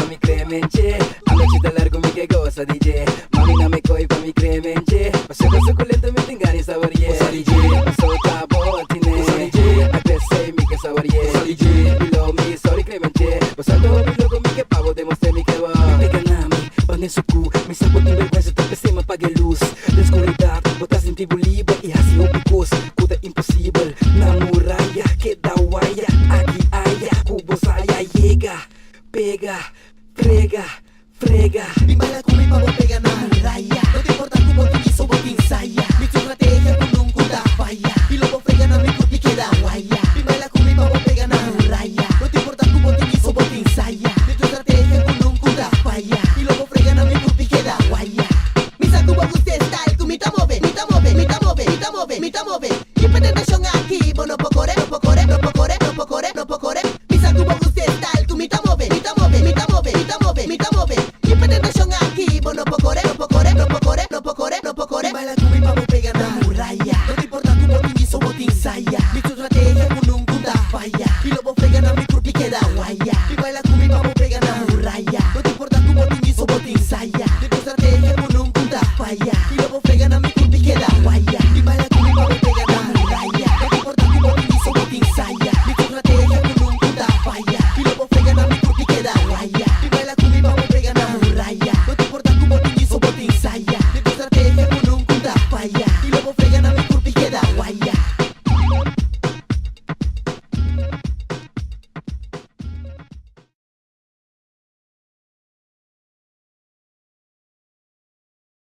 mi cremenche. Ame chita largo mi que goza DJ. Mami na me coi pa mi cremenche. Paseo suculento mi tingani sabor yeah. DJ, paso tabo tine. I best say mi que sabor yeah. DJ, below me sorry cremenche. Pasando mi logo mi que pavo demonstré mi que va. Mi ganami, pang suku. Mi sabot ng vergüenza tapos ay mapag-luz. La oscuridad, botas en tibulibol. Y así opicos, kuda imposible. Na muralla, queda guaya. Aquí haya, kubo saya. Llega, pega, frega, frega. Di bala kung may pabo pega na muralla. No te importa kung botin iso botin saya. Mi estrategia kung nung kuda falla. Y luego frega na mi kurpi queda guaya. Di bala kung may pabo pega na muralla. No te importa kung botin iso botin saya. Mi estrategia kung nung kuda falla. Y luego frega na mi kurpi queda guaya. Misa kubo guste style kung mita move, mita move, mita move, mita move, mita move. Y presentación aquí, no puedo correr, no puedo correr, no puedo correr, no puedo correr, no puedo correr. Misa kubo guste style kung mita move, mita move, mita move, mita move, mita move. Y presentación aquí, no puedo correr, no puedo correr, no puedo correr, no puedo correr, no puedo correr. Baila kung may pabo pega na muralla. No te importa kung botin iso botin saya. Mi estrategia kung nung kuda falla. Y luego frega na mi kurpi queda guaya. Y baila kung may pabo pega na muralla. No te importa kung botin iso botin saya.